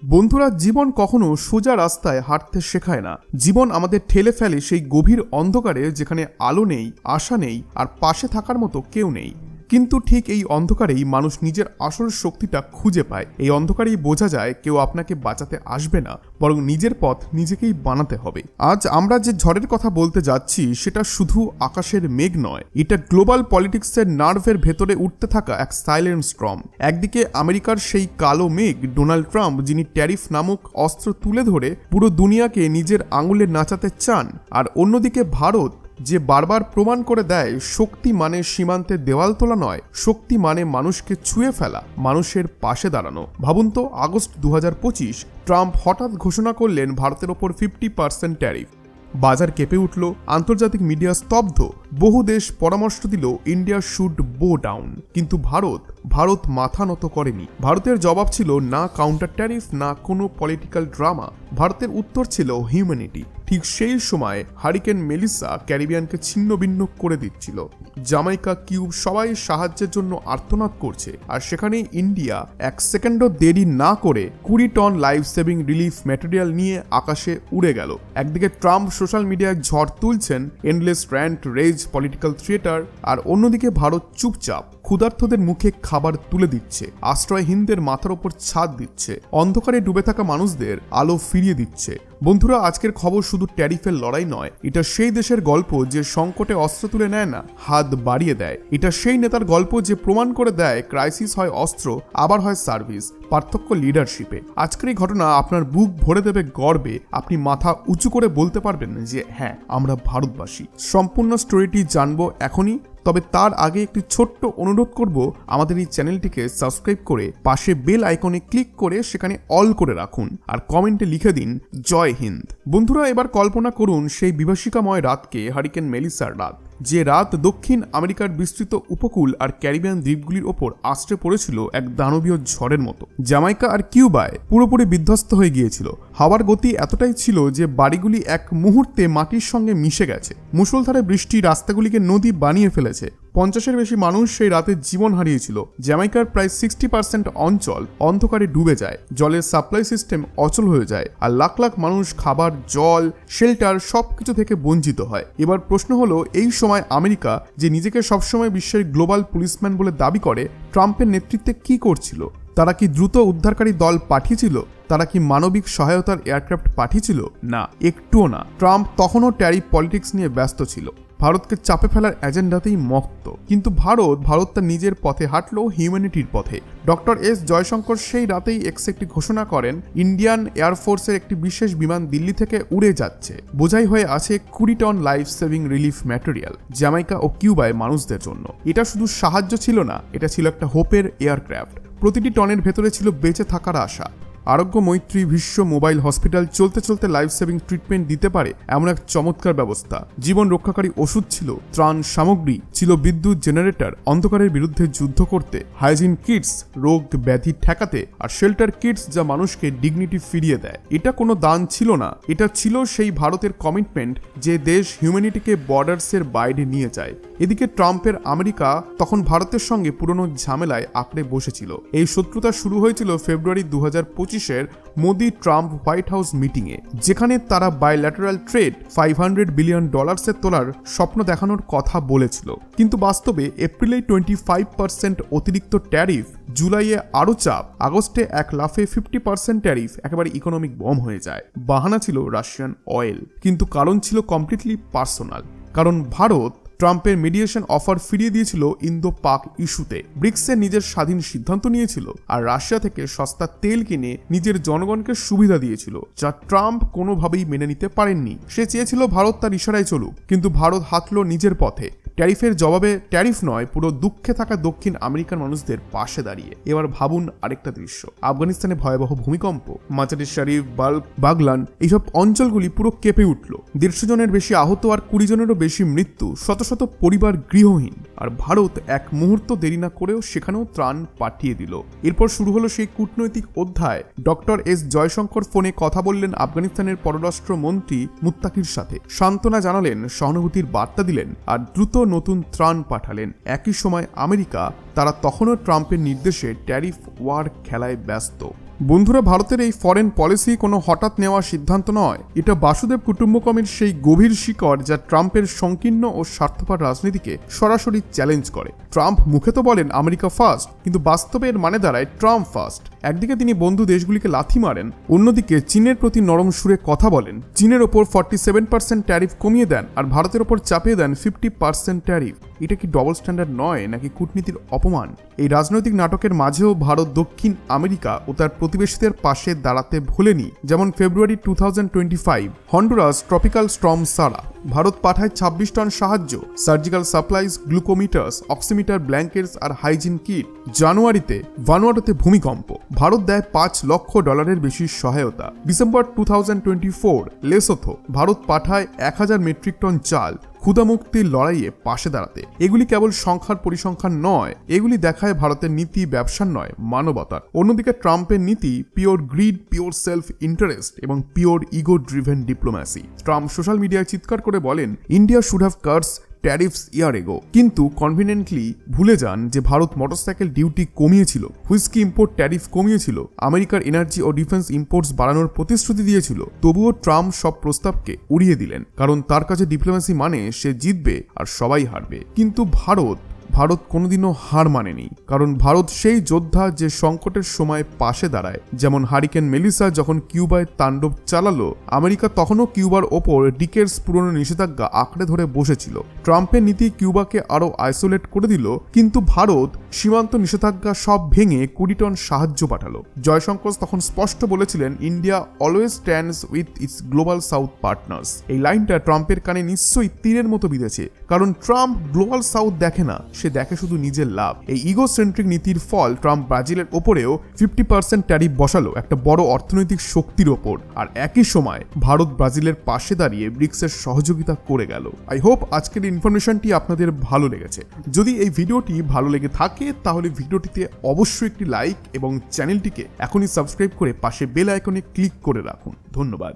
বন্ধুরা, জীবন কখনো সোজা রাস্তায় হাঁটতে শেখায় না। জীবন আমাদের ঠেলে ফেলে সেই গভীর অন্ধকারে যেখানে আলো নেই, আশা নেই, আর পাশে থাকার মতো কেউ নেই। কিন্তু ঠিক এই অন্ধকারেই মানুষ নিজের আসল শক্তিটা খুঁজে পায়। এই অন্ধকারেই বোঝা যায় কেউ আপনাকে বাঁচাতে আসবে না, বরং নিজের পথ নিজেকেই বানাতে হবে। আজ আমরা যে ঝড়ের কথা বলতে যাচ্ছি সেটা শুধু আকাশের মেঘ নয়, এটা গ্লোবাল পলিটিক্সের নার্ভের ভেতরে উঠতে থাকা এক সাইলেন্ট স্টর্ম। একদিকে আমেরিকার সেই কালো মেঘ ডোনাল্ড ট্রাম্প, যিনি ট্যারিফ নামক অস্ত্র তুলে ধরে পুরো দুনিয়াকে নিজের আঙুলে নাচাতে চান, আর অন্যদিকে ভারত, যে বারবার প্রমাণ করে দেয় শক্তি মানে সীমান্তে দেওয়াল তোলা নয়, শক্তি মানে মানুষকে ছুঁয়ে ফেলা, মানুষের পাশে দাঁড়ানো। ভাবুন তো, আগস্ট 2025 ট্রাম্প হঠাৎ ঘোষণা করলেন ভারতের ওপর 50% ট্যারিফ। বাজার কেঁপে উঠল, আন্তর্জাতিক মিডিয়া স্তব্ধ, বহু দেশ পরামর্শ দিল ইন্ডিয়া শুড বো ডাউন। কিন্তু ভারত মাথা নত করেনি। ভারতের জবাব ছিল না কাউন্টার ট্যারিফ, না কোনো পলিটিক্যাল ড্রামা। ভারতের উত্তর ছিল হিউম্যানিটি। ঠিক সেই সময় হারিকেন মেলিসা ক্যারিবিয়ানকে ছিন্ন ভিন্ন করে দিচ্ছিল। জামাইকা, কিউব সবাই সাহায্যের জন্য আর্তনাদ করছে, আর সেখানেই ইন্ডিয়া এক সেকেন্ডও দেরি না করে 20 ton life saving relief material নিয়ে আকাশে উড়ে গেল। একদিকে ট্রাম্প সোশ্যাল মিডিয়ায় ঝড় তুলছেন, endless rant, rage, political theatre, আর অন্যদিকে ভারত চুপচাপ ক্ষুধার্তদের মুখে খাবার তুলে দিচ্ছে, আশ্রয়হীনদের মাথার ওপর ছাদ দিচ্ছে, অন্ধকারে ডুবে থাকা মানুষদের আলো ফিরিয়ে দিচ্ছে। বন্ধুরা, আজকের খবর শুধু ট্যারিফের লড়াই নয়, এটা সেই দেশের গল্প যে সংকটে অস্ত্র তুলে নেয় না, হাত বাড়িয়ে দেয়। এটা সেই নেতার গল্প যে প্রমাণ করে দেয় ক্রাইসিস হয় অস্ত্র, আবার হয় সার্ভিস, পার্থক্য লিডারশিপে। আজকের এই ঘটনা আপনার বুক ভরে দেবে গর্বে। আপনি মাথা উঁচু করে বলতে পারবেন যে হ্যাঁ, আমরা ভারতবাসী। সম্পূর্ণ স্টোরিটি জানবো এখনই, তবে তার আগে একটি ছোট্ট অনুরোধ করব, আমাদের এই চ্যানেলটিকে সাবস্ক্রাইব করে পাশে বেল আইকনে ক্লিক করে সেখানে অল করে রাখুন, আর কমেন্টে লিখে দিন জয় হিন্দ। বন্ধুরা, এবার কল্পনা করুন সেই বিভীষিকাময় রাতকে, হারিকেন মেলিসার রাত, যে রাত দক্ষিণ আমেরিকার বিস্তৃত উপকূল আর ক্যারিবিয়ান দ্বীপগুলির ওপর আছড়ে পড়েছিল এক দানবীয় ঝড়ের মতো। জামাইকা আর কিউবায় পুরোপুরি বিধ্বস্ত হয়ে গিয়েছিল। হাওয়ার গতি এতটাই ছিল যে বাড়িগুলি এক মুহূর্তে মাটির সঙ্গে মিশে গেছে। মুষলধারে বৃষ্টি রাস্তাগুলিকে নদী বানিয়ে ফেলেছে। 50-এর বেশি মানুষ সেই রাতে জীবন হারিয়েছিল। জ্যামাইকার প্রায় 60% অঞ্চল অন্ধকারে ডুবে যায়, জলের সাপ্লাই সিস্টেম অচল হয়ে যায়, আর লাখ লাখ মানুষ খাবার, জল, শেল্টার সবকিছু থেকে বঞ্চিত হয়। এবার প্রশ্ন হলো, এই সময় আমেরিকা, যে নিজেকে সবসময় বিশ্বের গ্লোবাল পুলিশম্যান বলে দাবি করে, ট্রাম্পের নেতৃত্বে কি করছিল? তারা কি দ্রুত উদ্ধারকারী দল পাঠিয়েছিল? তারা কি মানবিক সহায়তার এয়ারক্রাফট পাঠিয়েছিল? না, একটুও না। ট্রাম্প তখনও ট্যারিফ পলিটিক্স নিয়ে ব্যস্ত ছিল, ভারতকে চাপে ফেলার এজেন্ডাতেই মত্ত। কিন্তু ভারত তার নিজের পথে হাঁটলো, হিউম্যানিটির পথে। ডক্টর এস জয়শঙ্কর সেই রাতেই একটি ঘোষণা করেন, ইন্ডিয়ান এয়ারফোর্সের একটি বিশেষ বিমান দিল্লি থেকে উড়ে যাচ্ছে, বোঝাই হয়ে আছে 20 ton life saving relief material Jamaica ও কিউবায় মানুষদের জন্য। এটা শুধু সাহায্য ছিল না, এটা ছিল একটা হোপের এয়ারক্রাফট। প্রতিটি টনের ভেতরে ছিল বেঁচে থাকার আশা। আরোগ্য মৈত্রী বিশ্ব মোবাইল হসপিটাল চলতে চলতে লাইফ সেভিং ট্রিটমেন্ট দিতে পারে এমন এক চমৎকার ব্যবস্থা। জীবন রক্ষাকারী ওষুধ ছিল, ত্রাণ সামগ্রী ছিল, বিদ্যুৎ জেনারেটর অন্ধকারের বিরুদ্ধে যুদ্ধ করতে, হাইজিন কিটস রোগ ব্যাধি ঠেকাতে, আর শেল্টার কিটস যা মানুষকে ডিগনিটি ফিরিয়ে দেয়। এটা কোনো দান ছিল না, এটা ছিল সেই ভারতের কমিটমেন্ট যে দেশ হিউম্যানিটিকে বর্ডার্সের বাইরে নিয়ে যায়। এদিকে ট্রাম্পের আমেরিকা তখন ভারতের সঙ্গে পুরনো ঝামেলায় আঁকড়ে বসেছিল। এই শত্রুতা শুরু হয়েছিল ফেব্রুয়ারি 2025-এর মোদি ট্রাম্প হোয়াইট হাউস মিটিংয়ে, যেখানে তারা বাইল্যাটারাল ট্রেড $500 বিলিয়ন তোলার স্বপ্ন দেখানোর কথা বলেছিল। কিন্তু বাস্তবে এপ্রিলে 25% অতিরিক্ত ট্যারিফ, জুলাইয়ে আরও চাপ, আগস্টে এক লাফে 50% ট্যারিফ একেবারে ইকোনমিক বম হয়ে যায়। বাহানা ছিল রাশিয়ান অয়েল, কিন্তু কারণ ছিল কমপ্লিটলি পার্সোনাল। কারণ ভারত ট্রাম্পের মিডিয়েশন অফার ফিরিয়ে দিয়েছিল ইন্দো পাক ইস্যুতে, ব্রিক্সের নিজের স্বাধীন সিদ্ধান্ত নিয়েছিল, আর রাশিয়া থেকে সস্তা তেল কিনে নিজের জনগণকে সুবিধা দিয়েছিল, যা ট্রাম্প কোনোভাবেই মেনে নিতে পারেননি। সে চেয়েছিল ভারত তার ইশারায় চলুক, কিন্তু ভারত হাঁটলো নিজের পথে। ট্যারিফের জবাবে ট্যারিফ নয়, পুরো দুঃখে থাকা দক্ষিণ আমেরিকান মানুষদের পাশে দাঁড়িয়ে। এবার ভাবুন আরেকটা দৃশ্য, আফগানিস্তানে ভয়াবহ ভূমিকম্প, মাজারি শরীফ, বাগলান, এইসব অঞ্চলগুলি পুরো কেঁপে উঠল। 150 জনের বেশি আহত আর 20 জনেরও বেশি মৃত্যু, শত শত পরিবার গৃহহীন। আর ভারত এক মুহূর্ত দেরি না করেও সেখানেও ত্রাণ পাঠিয়ে দিল। এরপর শুরু হলো সেই কূটনৈতিক অধ্যায়। ডক্টর এস জয়শঙ্কর ফোনে কথা বললেন আফগানিস্তানের পররাষ্ট্রমন্ত্রী মুত্তাকির সাথে, সান্ত্বনা জানালেন, সহানুভূতির বার্তা দিলেন, আর দ্রুত নতুন ত্রাণ পাঠালেন। একই সময় আমেরিকা, তারা তখনও ট্রাম্পের নির্দেশে ট্যারিফ ওয়ার খেলায় ব্যস্ত। বন্ধুরা, ভারতের এই ফরেন পলিসি কোনো হঠাৎ নেওয়া সিদ্ধান্ত নয়। এটা বাসুদেব কুটুম্বকমের সেই গভীর শিকড় যা ট্রাম্পের সংকীর্ণ ও স্বার্থপর রাজনীতিকে সরাসরি চ্যালেঞ্জ করে। ট্রাম্প মুখে তো বলেন আমেরিকা ফার্স্ট, কিন্তু বাস্তবে এর মানে দাঁড়ায় ট্রাম্প ফার্স্ট। একদিকে তিনি বন্ধু দেশগুলিকে লাথি মারেন, অন্যদিকে চীনের প্রতি নরম সুরে কথা বলেন, চীনের ওপর 47% ট্যারিফ কমিয়ে দেন আর ভারতের ওপর চাপিয়ে দেন 50% ট্যারিফ। এটা কি ডবল স্ট্যান্ডার্ড নয়, নাকি কূটনীতির অপমান? এই রাজনৈতিক নাটকের মাঝেও ভারত দক্ষিণ আমেরিকা ও তার প্রতিবেশীদের পাশে দাঁড়াতে ভুলেনি। যেমন ফেব্রুয়ারি 2025 হন্ডুরাস ট্রপিক্যাল স্টর্ম সারা, ভারত পাঠায় 26 টন সাহায্য, সার্জিক্যাল সাপ্লাইজ, গ্লুকোমিটার্স, অক্সিমিটার, ব্ল্যাঙ্কেটস আর হাইজিন কিট। জানুয়ারিতে ভানুয়াটুতে ভূমিকম্প, ভারত দেয় $5 লক্ষ বেশি সহায়তা। ডিসেম্বর 2024 লেসোথো, ভারত পাঠায় 1000 মেট্রিক টন চাল ক্ষুধামুক্তির লড়াইয়ে পাশে দাঁড়াতে। এগুলি কেবল সংখ্যার পরিসংখ্যান নয়, এগুলি দেখায় ভারতের নীতি ব্যবসার নয়, মানবতার। অন্যদিকে ট্রাম্পের নীতি pure greed, pure self interest এবং pure ego driven diplomacy. Trump social মিডিয়ায় চিৎকার করে বলেন India should have cuts tariffs year ago, কিন্তু কনভিনিয়েন্টলি ভুলে যান যে ভারত মোটরসাইকেল ডিউটি কমিয়েছিল, হুইস্কি ইম্পোর্ট ট্যারিফ কমিয়েছিল, আমেরিকার এনার্জি ও ডিফেন্স ইম্পোর্টস বাড়ানোর প্রতিশ্রুতি দিয়েছিল। তবুও ট্রাম্প সব প্রস্তাবকে উড়িয়ে দিলেন, কারণ তার কাছে ডিপ্লোম্যাসি মানে সে জিতবে আর সবাই হারবে। কিন্তু ভারত কোনোদিনও হার মানেনি, কারণ ভারত সেই যোদ্ধা যে সংকটের সময় পাশে দাঁড়ায়। যেমন হারিকেন মেলিসা যখন কিউবায় তাণ্ডব চালালো, আমেরিকা তখনও কিউবার ওপর ডিকেডস পুরনো নিষেধাজ্ঞা আঁকড়ে ধরে বসেছিল। ট্রাম্পের নীতি কিউবাকে আরও আইসোলেট করে দিল, কিন্তু ভারত সীমান্ত নিষেধাজ্ঞা সব ভেঙে 20 টন সাহায্য পাঠালো। জয়শঙ্কর তখন স্পষ্ট বলেছিলেন India always stands with its global south partners. এই লাইনটা ট্রাম্পের কানে নিশ্চয়ই তীরের মতো বিঁধেছে, কারণ ট্রাম্প গ্লোবাল সাউথ দেখে না, সে দেখে শুধু নিজের লাভ। এই ইগোসেন্ট্রিক নীতির ফল ট্রাম্প ব্রাজিলের ওপরেও 50% ট্যারিফ বসালো, একটা বড় অর্থনৈতিক শক্তির ওপর। আর একই সময় ভারত ব্রাজিলের পাশে দাঁড়িয়ে ব্রিক্সের সহযোগিতা করে গেল। আই হোপ আজকের ইনফরমেশনটি আপনাদের ভালো লেগেছে। যদি এই ভিডিওটি ভালো লেগে থাকে তাহলে ভিডিওটিতে অবশ্যই একটি লাইক এবং চ্যানেলটিকে এখনই সাবস্ক্রাইব করে পাশে বেল আইকনে ক্লিক করে রাখুন। ধন্যবাদ।